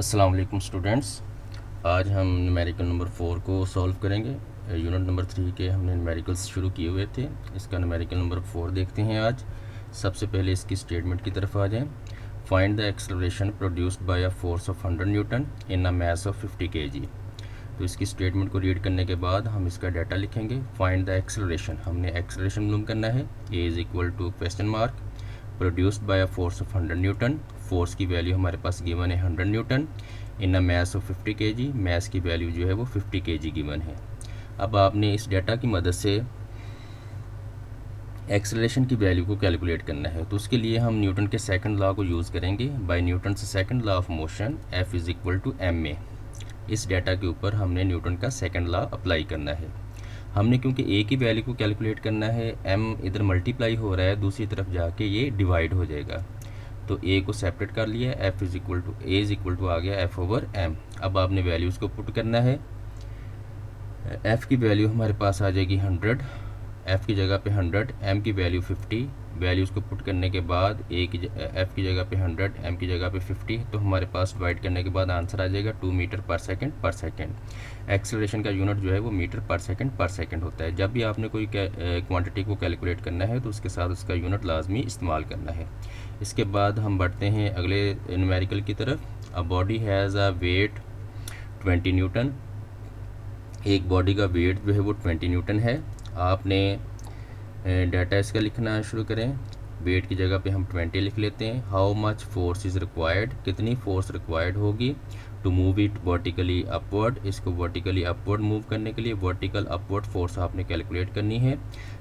अस्सलाम वालेकुम स्टूडेंट्स। आज हम न्यूमेरिकल नंबर 4 को सॉल्व करेंगे। यूनिट नंबर 3 के हमने न्यूमेरिकल्स शुरू किए हुए थे। इसका न्यूमेरिकल नंबर 4 देखते हैं आज। सबसे पहले इसकी स्टेटमेंट की तरफ आ जाएं। Find the acceleration produced by a force of 100 newton in a mass of 50 kg। तो इसकी स्टेटमेंट को रीड करने के बाद हम इसका डाटा लिखेंगे। फाइंड द एक्सेलरेशन, हमने एक्सेलरेशन मालूम करना है। A is equal to question mark produced by a force of 100 newton. Force की वैल्यू हमारे पास गिवन है 100 newton in a mass of 50 kg। Mass की वैल्यू जो है वो 50 kg गिवन है। अब आपने इस डाटा की मदद से एक्सेलरेशन की वैल्यू को कैलकुलेट करना है। तो उसके लिए हम न्यूटन के सेकंड लॉ को यूज़ करेंगे। बाय न्यूटन से second law of motion F is equal to M A. इस डाटा के ऊपर हमने न्यूटन का सेकंड लॉ अप्लाई करना है। हमने क्योंकि ए की वैल्यू को कैलकुलेट करना है, एम इधर मल्टीप्लाई हो रहा है, दूसरी तरफ जाके ये डिवाइड हो जाएगा। तो ए को सेपरेट कर लिया, f is equal to a is equal to आ गया एफ ओवर एम। अब आपने वैल्यूज़ को पुट करना है। एफ़ की वैल्यू हमारे पास आ जाएगी 100, एफ़ की जगह पे 100, एम की वैल्यू 50। वैल्यूज़ को पुट करने के बाद एफ़ की जगह पे 100, एम की जगह पे 50, तो हमारे पास डिवाइड करने के बाद आंसर आ जाएगा 2 मीटर पर सेकंड। एक्सेलरेशन का यूनिट जो है वो मीटर पर सेकंड होता है। जब भी आपने कोई क्वांटिटी को कैलकुलेट करना है तो उसके साथ उसका यूनिट लाजमी इस्तेमाल करना है। इसके बाद हम बढ़ते हैं अगले न्यूमेरिकल की तरफ। A body has a weight 20 newton. एक बॉडी का वेट जो है वो 20 न्यूटन है। आपने डाटा इसका लिखना शुरू करें। वेट की जगह पे हम 20 लिख लेते हैं। How much force is required, कितनी फोर्स रिक्वायर्ड होगी to move it vertically upward. इसको वर्टिकली अपवर्ड मूव करने के लिए वर्टिकल अपवर्ड फोर्स आपने कैलकुलेट करनी है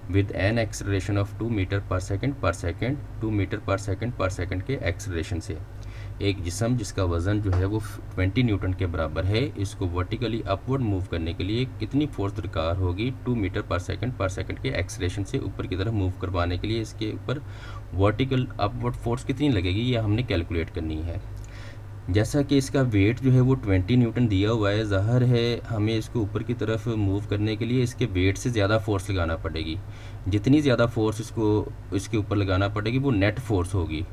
with an acceleration of 2 metre per second 2 metre per second के एक्सेलरेशन से। एक जिस्म जिसका वज़न जो है वो 20 न्यूटन के बराबर है, इसको वर्टिकली अपवर्ड मूव करने के लिए कितनी फोर्स दरकार होगी 2 मीटर पर सेकंड के एक्सेलरेशन से ऊपर की तरफ मूव करवाने के लिए, इसके ऊपर वर्टिकल अपवर्ड फोर्स कितनी लगेगी ये हमने कैलकुलेट करनी है। जैसा कि इसका वेट जो है वो 20 न्यूटन दिया हुआ है, ज़ाहिर है हमें इसको ऊपर की तरफ मूव करने के लिए इसके वेट से ज़्यादा फोर्स लगाना पड़ेगी। जितनी ज़्यादा फोर्स इसके ऊपर लगाना पड़ेगी वो नेट फोर्स होगी।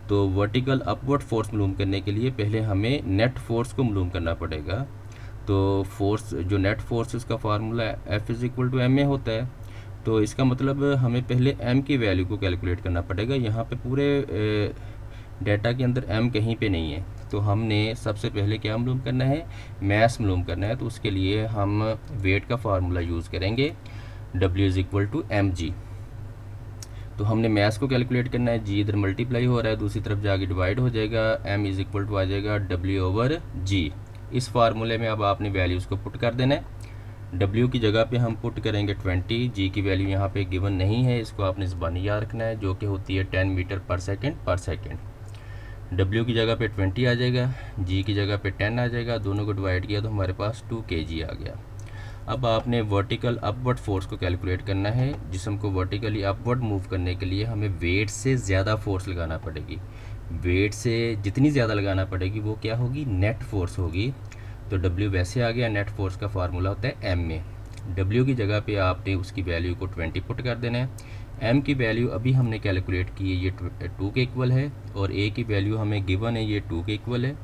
तो वर्टिकल अपवर्ड फोर्स मालूम करने के लिए पहले हमें नेट फोर्स को मालूम करना पड़ेगा। तो फोर्स जो नेट फोर्स उसका formula F is equal to M A होता है। तो इसका मतलब हमें पहले एम की वैल्यू को कैलकुलेट करना पड़ेगा। यहाँ पे पूरे डाटा के अंदर एम कहीं पे नहीं है, तो हमने सबसे पहले क्या मालूम करना है, मैस मालूम करना है। तो उसके लिए हम वेट का फार्मूला यूज़ करेंगे, W is equal to M G. तो हमने मैस को कैलकुलेट करना है, जी इधर मल्टीप्लाई हो रहा है, दूसरी तरफ जाके डिवाइड हो जाएगा, एम इज़ इक्वल टू आ जाएगा डब्ल्यू ओवर जी। इस फार्मूले में अब आपने वैल्यूज़ को पुट कर देना है। डब्ल्यू की जगह पे हम पुट करेंगे 20, जी की वैल्यू यहाँ पे गिवन नहीं है, इसको आपने ज़बानी याद रखना है, जो कि होती है 10 मीटर पर सेकंड। डब्ल्यू की जगह पे 20 आ जाएगा, जी की जगह पे 10 आ जाएगा, दोनों को डिवाइड किया तो हमारे पास 2 kg आ गया। अब आपने वर्टिकल अपवर्ड फोर्स को कैलकुलेट करना है। जिस्म को वर्टिकली अपवर्ड मूव करने के लिए हमें वेट से ज़्यादा फोर्स लगाना पड़ेगी। वेट से जितनी ज़्यादा लगाना पड़ेगी वो क्या होगी, नेट फोर्स होगी। तो डब्ल्यू वैसे आ गया, नेट फोर्स का फार्मूला होता है एम में। डब्ल्यू की जगह पे आपने उसकी वैल्यू को 20 पुट कर देना है। एम की वैल्यू अभी हमने कैलकुलेट की है, ये 2 के इक्वल है, और ए की वैल्यू हमें गिवन है, ये 2 के इक्वल है।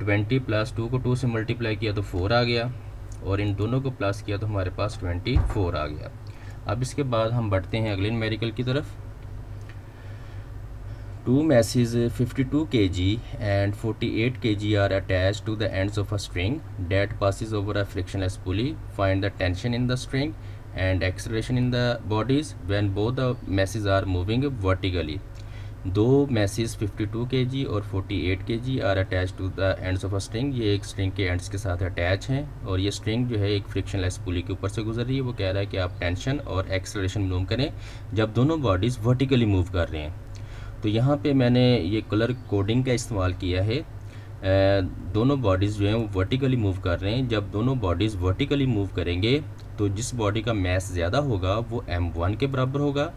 20 प्लस 2 को 2 से मल्टीप्लाई किया तो 4 आ गया, और इन दोनों को प्लस किया तो हमारे पास 24 आ गया। अब इसके बाद हम बढ़ते हैं अगले न्यूमेरिकल की तरफ। 2 masses 52 kg and 48 kg are attached to the ends of a string that passes over a frictionless pulley. Find the tension in the string and acceleration in the bodies when both the masses are moving vertically. दो masses 52 kg और 48 kg are attached to the ends of a string. ये एक string के ends के साथ attach हैं, और ये स्ट्रिंग जो है एक फ्रिक्शनलेस पुली के ऊपर से गुजर रही है। वो कह रहा है कि आप टेंशन और एक्सेलरेशन मालूम करें जब दोनों बॉडीज़ वर्टिकली मूव कर रहे हैं। तो यहाँ पे मैंने ये कलर कोडिंग का इस्तेमाल किया है। दोनों बॉडीज़ जो हैं वो वर्टिकली मूव कर रहे हैं। जब दोनों बॉडीज़ वर्टिकली मूव करेंगे तो जिस बॉडी का मैस ज़्यादा होगा वो m1 के बराबर होगा,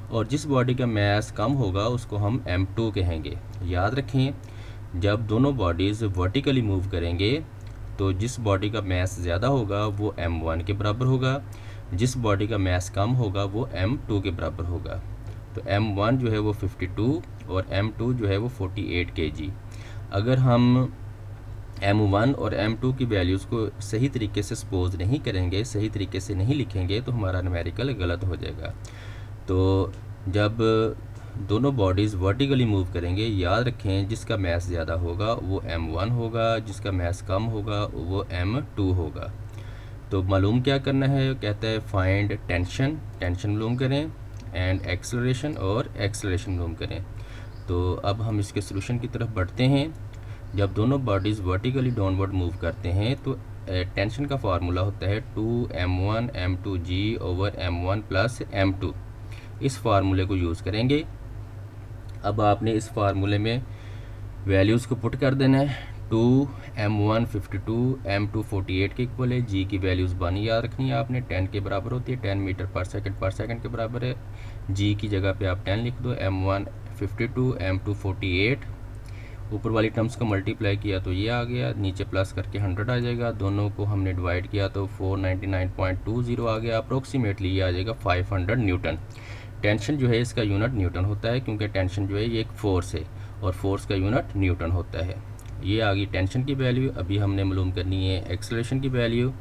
और जिस बॉडी का मैस कम होगा उसको हम m2 कहेंगे। याद रखें, जब दोनों बॉडीज़ वर्टिकली मूव करेंगे तो जिस बॉडी का मैस ज़्यादा होगा वो m1 के बराबर होगा, जिस बॉडी का मैस कम होगा वो m2 के बराबर होगा। तो m1 जो है वो 52 और m2 जो है वो 48 kg। अगर हम M1 और M2 की वैल्यूज़ को सही तरीके से सपोज नहीं करेंगे, सही तरीके से नहीं लिखेंगे तो हमारा न्यूमेरिकल गलत हो जाएगा। तो जब दोनों बॉडीज़ वर्टिकली मूव करेंगे, याद रखें जिसका मैस ज़्यादा होगा वो M1 होगा, जिसका मैस कम होगा वो M2 होगा। तो मालूम क्या करना है, कहता है फाइंड टेंशन, टेंशन मालूम करें, एंड एक्सेलरेशन और एक्सेलरेशन मालूम करें। तो अब हम इसके सोल्यूशन की तरफ बढ़ते हैं। जब दोनों बॉडीज़ वर्टिकली डाउनवर्ड मूव करते हैं तो टेंशन का फार्मूला होता है 2m1 m2g over m1 plus m2। इस फार्मूले को यूज़ करेंगे। अब आपने इस फार्मूले में वैल्यूज़ को पुट कर देना है। 2m1 52, m2 48 के इक्वल है। g की वैल्यूज़ बानी याद रखनी है आपने, 10 के बराबर होती है, 10 मीटर पर सेकंड के बराबर है। g की जगह पे आप 10 लिख दो। m1 52, m2 48, ऊपर वाली टर्म्स को मल्टीप्लाई किया तो ये आ गया, नीचे प्लस करके 100 आ जाएगा। दोनों को हमने डिवाइड किया तो 499.20 आ गया। अप्रोक्सीमेटली ये आ जाएगा 500 न्यूटन। टेंशन जो है इसका यूनिट न्यूटन होता है, क्योंकि टेंशन जो है ये एक फोर्स है और फोर्स का यूनिट न्यूटन होता है। ये आ गई टेंशन की वैल्यू। अभी हमने मालूम करनी है एक्सेलरेशन की वैल्यू।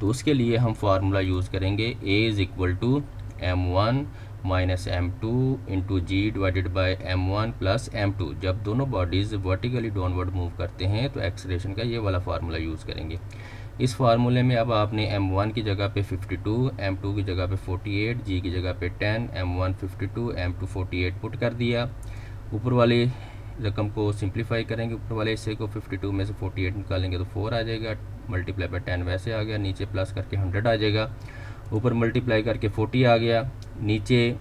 तो उसके लिए हम फार्मूला यूज़ करेंगे A = m1 minus m2 into G divided by m1 plus m2। जब दोनों बॉडीज़ वर्टिकली डाउनवर्ड मूव करते हैं तो एक्सेलरेशन का ये वाला फार्मूला यूज़ करेंगे। इस फार्मूले में अब आपने m1 की जगह पे 52, m2 की जगह पे 48, g की जगह पे 10, m1 52, m2 48 पुट कर दिया। ऊपर वाली रकम को सिंप्लीफाई करेंगे, ऊपर वाले हिस्से को 52 में से 48 निकालेंगे तो 4 आ जाएगा, मल्टीप्लाई बाय 10 वैसे आ गया, नीचे प्लस करके 100 आ जाएगा, ऊपर मल्टीप्लाई करके 40 आ गया, नीचे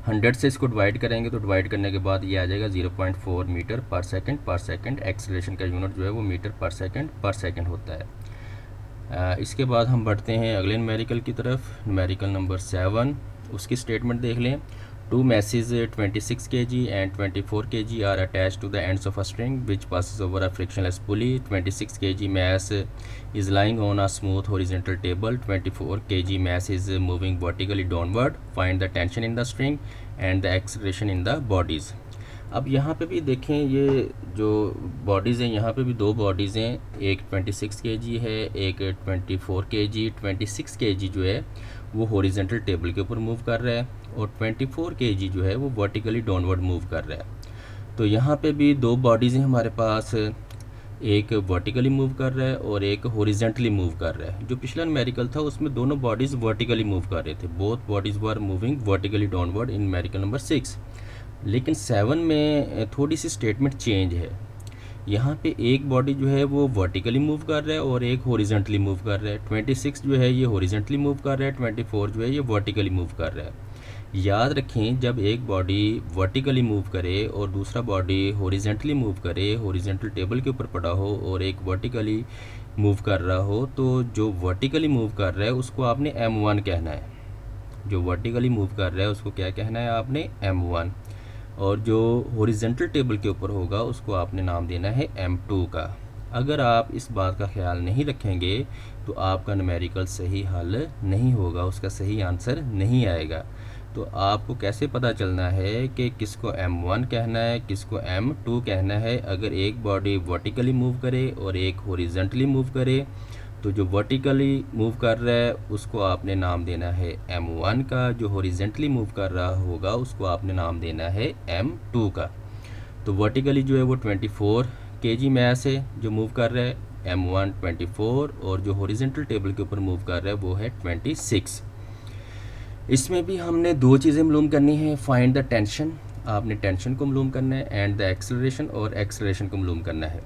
100 से इसको डिवाइड करेंगे तो डिवाइड करने के बाद ये आ जाएगा 0.4 मीटर पर सेकंड। एक्सेलरेशन का यूनिट जो है वो मीटर पर सेकंड होता है। इसके बाद हम बढ़ते हैं अगले न्यूमेरिकल की तरफ। न्यूमेरिकल नंबर 7, उसकी स्टेटमेंट देख लें। 2 masses 26 kg and 24 kg are attached to the ends of a string which passes over a frictionless pulley. 26 kg mass is lying on a smooth horizontal table. 24 kg mass is moving vertically downward. Find the tension in the string and the acceleration in the bodies. अब यहाँ पे भी देखें, ये जो bodies हैं यहाँ पे भी दो बॉडीज़ हैं, एक 26 kg है, एक 24 kg। 26 kg जो है वो हॉरिजॉन्टल टेबल के ऊपर मूव कर रहा है और 24 kg जो है वो वर्टिकली डाउनवर्ड मूव कर रहा है। तो यहाँ पे भी दो बॉडीज़ हैं हमारे पास, एक वर्टिकली मूव कर रहा है और एक हॉरिजॉन्टली मूव कर रहा है। जो पिछला न्यूमेरिकल था उसमें दोनों बॉडीज़ वर्टिकली मूव कर रहे थे, both bodies were moving vertically downward in numerical number 6। लेकिन 7 में थोड़ी सी स्टेटमेंट चेंज है। यहाँ पे एक बॉडी जो है वो वर्टिकली मूव कर रहा है और एक हॉरिजॉन्टली मूव कर रहा है। 26 जो है ये हॉरिजॉन्टली मूव कर रहा है, 24 जो है ये वर्टिकली मूव कर रहा है। याद रखें जब एक बॉडी वर्टिकली मूव करे और दूसरा बॉडी हॉरिजॉन्टली मूव करे, हॉरिजॉन्टल टेबल के ऊपर पड़ा हो और एक वर्टिकली मूव कर रहा हो, तो जो वर्टिकली मूव कर रहा है उसको आपने M1 कहना है। जो वर्टिकली मूव कर रहा है उसको क्या कहना है आपने, M1। और जो हॉरिजॉन्टल टेबल के ऊपर होगा उसको आपने नाम देना है M2 का। अगर आप इस बात का ख्याल नहीं रखेंगे तो आपका न्यूमेरिकल सही हल नहीं होगा, उसका सही आंसर नहीं आएगा। तो आपको कैसे पता चलना है कि किसको M1 कहना है, किसको M2 कहना है। अगर एक बॉडी वर्टिकली मूव करे और एक हॉरिजॉन्टली मूव करे तो जो वर्टिकली मूव कर रहा है उसको आपने नाम देना है M1 का, जो हॉरिजॉन्टली मूव कर रहा होगा उसको आपने नाम देना है M2 का। तो वर्टिकली जो है वो 24 kg मैस है जो मूव कर रहा है, M1 24, और जो हॉरिजॉन्टल टेबल के ऊपर मूव कर रहा है वो है 26। इसमें भी हमने दो चीज़ें मालूम करनी है, फाइंड द टेंशन, आपने टेंशन को मालूम करना है, एंड द एक्सेलरेशन, और एक्सेलरेशन को मालूम करना है।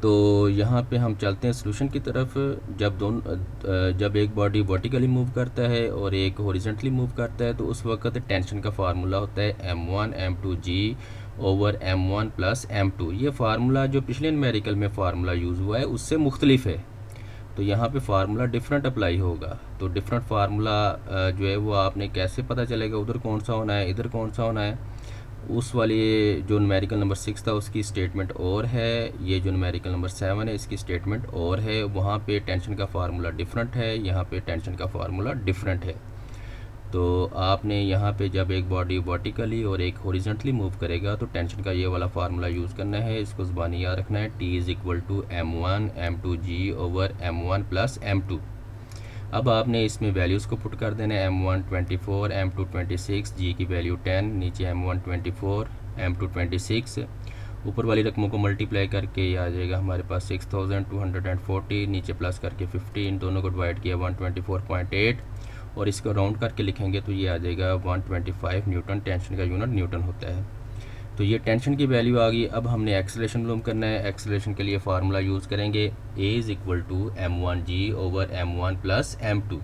तो यहाँ पे हम चलते हैं सॉल्यूशन की तरफ। जब एक बॉडी वर्टिकली मूव करता है और एक हॉरिजॉन्टली मूव करता है तो उस वक्त टेंशन का फार्मूला होता है M1 M2G over M1 plus M2। ये फार्मूला जो पिछले न्यूमेरिकल में फार्मूला यूज़ हुआ है उससे मुख्तलिफ है, तो यहाँ पे फार्मूला डिफरेंट अप्लाई होगा। तो डिफरेंट फार्मूला जो है वो आपने कैसे पता चलेगा उधर कौन सा होना है, इधर कौन सा होना है। उस वाली जो न्यूमेरिकल नंबर 6 था उसकी स्टेटमेंट और है, ये जो न्यूमेरिकल नंबर 7 है इसकी स्टेटमेंट और है। वहाँ पे टेंशन का फार्मूला डिफरेंट है, यहाँ पे टेंशन का फार्मूला डिफरेंट है। तो आपने यहाँ पे जब एक बॉडी वर्टिकली और एक हॉरिजॉन्टली मूव करेगा तो टेंशन का ये वाला फार्मूला यूज़ करना है, इसको ज़बानी याद रखना है, T is equal to M1 M2G over M1 plus M2। अब आपने इसमें वैल्यूज़ को पुट कर देना है, M1 24, M2 26, G की वैल्यू 10, नीचे M1 24, M2 26, ऊपर वाली रकमों को मल्टीप्लाई करके ये आ जाएगा हमारे पास 6240, नीचे प्लस करके 50, इन दोनों को डिवाइड किया 124.8 और इसको राउंड करके लिखेंगे तो ये आ जाएगा 125 न्यूटन। टेंशन का यूनिट न्यूटन होता है। तो ये टेंशन की वैल्यू आ गई। अब हमने एक्सेलरेशन मालूम करना है। एक्सेलरेशन के लिए फार्मूला यूज़ करेंगे, A is equal to M1G over M1 plus M2।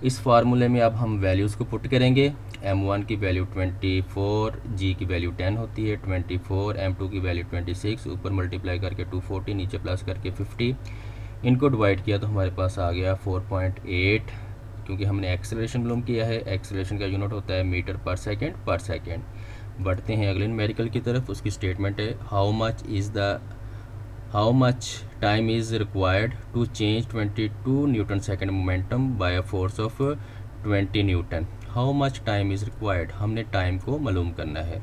इस फार्मूले में अब हम वैल्यूज़ को पुट करेंगे। M1 की वैल्यू 24, G की वैल्यू 10 होती है, 24, M2 की वैल्यू 26, ऊपर मल्टीप्लाई करके 240, नीचे प्लस करके 50, इनको डिवाइड किया तो हमारे पास आ गया 4.8, क्योंकि हमने एक्सेलरेशन मालूम किया है। एक्सेलरेशन का यूनिट होता है मीटर पर सेकेंड। बढ़ते हैं अगले न्यूमेरिकल की तरफ। उसकी स्टेटमेंट है, how much time is required to change 22 Newton second momentum by a force of 20 newton. How much time is required, हमने टाइम को मालूम करना है।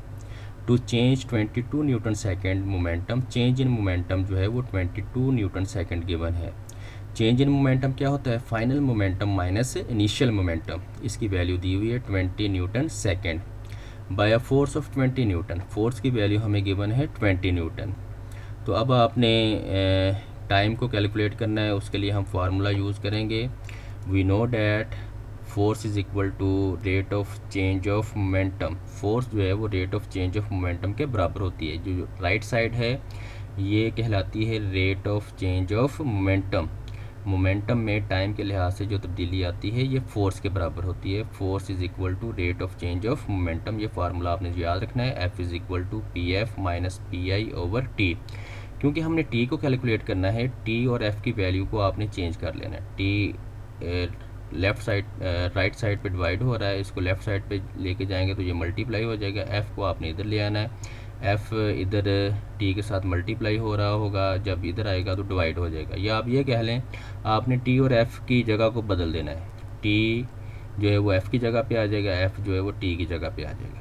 To change 22 Newton second momentum, change in momentum जो है वो 22 न्यूटन सेकेंड गिवन है। चेंज इन मोमेंटम क्या होता है, final momentum minus initial momentum. इसकी वैल्यू दी हुई है 20 newton second by a force of 20 Newton. Force की वैल्यू हमें गिवन है 20 न्यूटन। तो अब आपने टाइम को कैलकुलेट करना है, उसके लिए हम फार्मूला यूज़ करेंगे। We know that force is equal to rate of change of momentum. Force जो है वो rate of change of momentum के बराबर होती है। जो राइट साइड है ये कहलाती है rate of change of momentum. Momentum में टाइम के लिहाज से जो तब्दीली आती है ये फोर्स के बराबर होती है। Force is equal to rate of change of momentum. ये फार्मूला आपने याद रखना है, F is equal to PF minus PI over T। क्योंकि हमने T को कैलकुलेट करना है, T और F की वैल्यू को आपने चेंज कर लेना है। T left side right side पे डिवाइड हो रहा है, इसको लेफ़्ट साइड पे लेके जाएंगे तो ये मल्टीप्लाई हो जाएगा। F को आपने इधर ले आना है, F इधर T के साथ मल्टीप्लाई हो रहा होगा, जब इधर आएगा तो डिवाइड हो जाएगा। या आप ये कह लें आपने T और F की जगह को बदल देना है। T जो है वो F की जगह पे आ जाएगा, F जो है वो T की जगह पे आ जाएगा।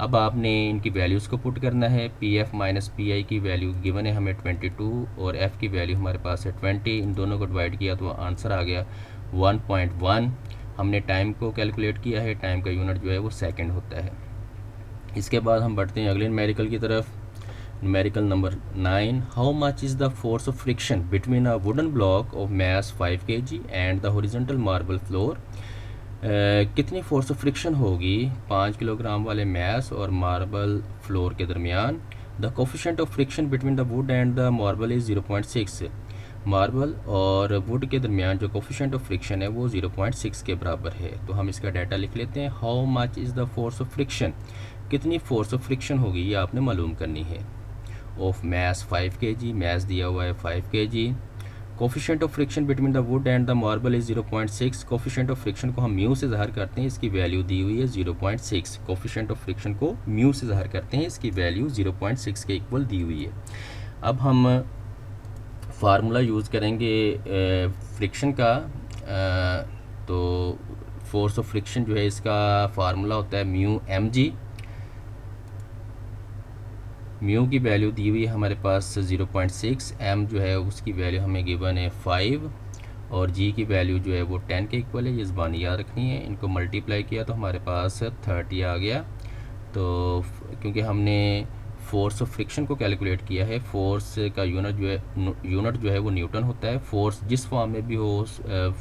अब आपने इनकी वैल्यूज़ को पुट करना है। PF माइनस PI की वैल्यू गिवन है हमें 22 और F की वैल्यू हमारे पास है 20। इन दोनों को डिवाइड किया तो आंसर आ गया 1.1। हमने टाइम को कैलकुलेट किया है, टाइम का यूनिट जो है वो सेकंड होता है। इसके बाद हम बढ़ते हैं अगले न्यूमेरिकल की तरफ। Numerical number 9, how much is the force of friction between a wooden block of mass 5 kg and the horizontal marble floor. कितनी फोर्स ऑफ फ्रिक्शन होगी 5 किलोग्राम वाले मैस और मार्बल फ्लोर के दरमियान। The coefficient of friction between the wood and the marble is 0.6। Marble और would के दरमियान जो कोफिशिएंट ऑफ फ्रिक्शन है वो 0.6 के बराबर है। तो हम इसका डाटा लिख लेते हैं। How much is the force of friction, कितनी फोर्स ऑफ फ्रिक्शन होगी ये आपने मालूम करनी है। ऑफ मैस 5 kg, मैस दिया हुआ है 5 kg। Coefficient of friction between the wood and the marble is 0.6। Coefficient of friction को हम म्यू से ज़ाहिर करते हैं, इसकी वैल्यू दी हुई है 0.6। कोफिशिएंट ऑफ फ्रिक्शन को म्यू से ज़ाहिर करते हैं, इसकी वैल्यू 0.6 के इक्वल दी हुई है। अब हम फार्मूला यूज़ करेंगे फ्रिक्शन का। तो फोर्स ऑफ फ्रिक्शन जो है इसका फार्मूला होता है म्यू mg। म्यू की वैल्यू दी हुई है हमारे पास 0.6, m जो है उसकी वैल्यू हमें गिवन है 5 और g की वैल्यू जो है वो 10 के इक्वल है। ये ज़बानी याद रखनी है। इनको मल्टीप्लाई किया तो हमारे पास 30 आ गया। तो क्योंकि हमने फोर्स ऑफ फ्रिक्शन को कैलकुलेट किया है, फोर्स का यूनिट जो है वो न्यूटन होता है। फोर्स जिस फॉर्म में भी हो,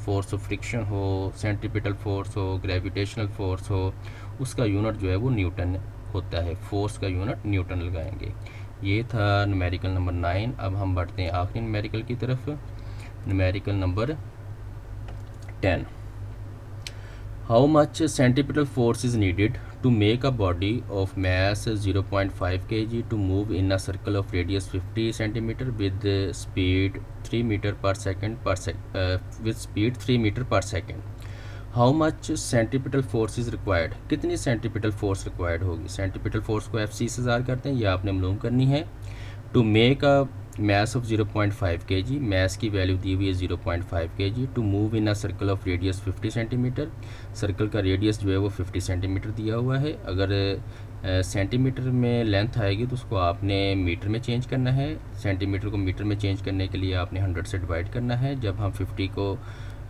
फोर्स ऑफ फ्रिक्शन हो, सेंट्रीपिटल फोर्स हो, ग्रेविटेशनल फोर्स हो, उसका यूनिट जो है वो न्यूटन होता है। फोर्स का यूनिट न्यूटन लगाएंगे। ये था न्यूमेरिकल नंबर 9। अब हम बढ़ते हैं आखिरी न्यूमेरिकल की तरफ। Numerical number 10, how much centripetal force is needed to make a body of mass 0.5 kg to move in a circle of radius 50 cm with speed 3 meter per second with speed 3 meter per second. How much centripetal force is required? कितनी centripetal force required होगी? centripetal force को FC से ज़ाहिर करते हैं, ये आपने मालूम करनी है। To make a mass of 0.5 kg, mass की वैल्यू दी हुई है 0.5 kg, to move in a circle of radius 50 centimetre, circle का रेडियस जो है वो 50 सेंटीमीटर दिया हुआ है। अगर सेंटीमीटर में लेंथ आएगी तो उसको आपने मीटर में चेंज करना है, सेंटीमीटर को मीटर में चेंज करने के लिए आपने 100 से डिवाइड करना है। जब हम 50 को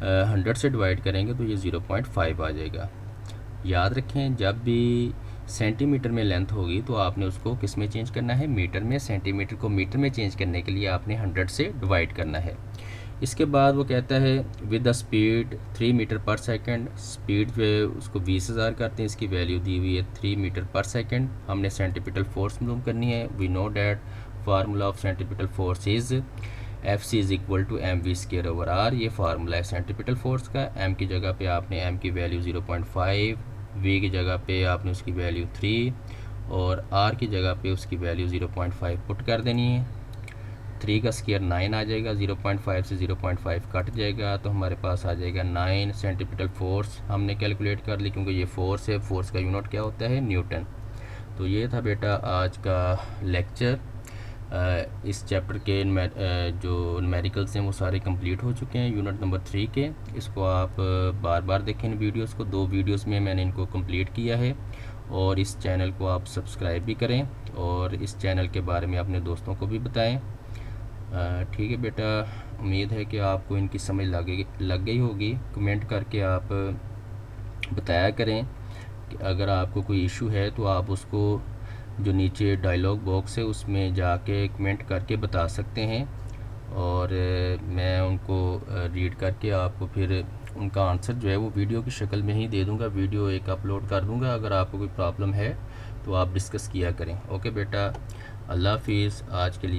100 से डिवाइड करेंगे तो ये 0.5 आ जाएगा। याद रखें, जब भी सेंटीमीटर में लेंथ होगी तो आपने उसको किस में चेंज करना है, मीटर में। सेंटीमीटर को मीटर में चेंज करने के लिए आपने 100 से डिवाइड करना है। इसके बाद वो कहता है with the speed 3 metre per second, speed जो है उसको 20,000 करते हैं, इसकी वैल्यू दी हुई है 3 मीटर पर सेकंड। हमने सेंटीपिटल फोर्स मालूम करनी है। We know that formula of centripetal force is FC is equal to mv²/r। ये फार्मूला है सेंटीपिटल फोर्स का। m की जगह पे आपने m की वैल्यू 0.5, v की जगह पे आपने उसकी वैल्यू 3 और r की जगह पे उसकी वैल्यू 0.5 पुट कर देनी है। 3 का स्क्वायर 9 आ जाएगा, 0.5 से 0.5 कट जाएगा तो हमारे पास आ जाएगा 9 सेंटीपिटल फोर्स हमने कैलकुलेट कर ली, क्योंकि ये फोर्स है, फोर्स का यूनिट क्या होता है, न्यूटन। तो ये था बेटा आज का लेक्चर। इस चैप्टर के जो न्यूमेरिकल्स हैं वो सारे कंप्लीट हो चुके हैं यूनिट नंबर 3 के। इसको आप बार बार देखें इन वीडियोस को, 2 वीडियोस में मैंने इनको कंप्लीट किया है। और इस चैनल को आप सब्सक्राइब भी करें और इस चैनल के बारे में अपने दोस्तों को भी बताएं। ठीक है बेटा, उम्मीद है कि आपको इनकी समझ लग गई होगी। कमेंट करके आप बताया करें कि अगर आपको कोई इशू है तो आप उसको जो नीचे डायलॉग बॉक्स है उसमें जाके कमेंट करके बता सकते हैं और मैं उनको रीड करके आपको फिर उनका आंसर जो है वो वीडियो की शक्ल में ही दे दूंगा, वीडियो एक अपलोड कर दूंगा। अगर आपको कोई प्रॉब्लम है तो आप डिस्कस किया करें। ओके बेटा, अल्लाह हाफिज़ आज के लिए।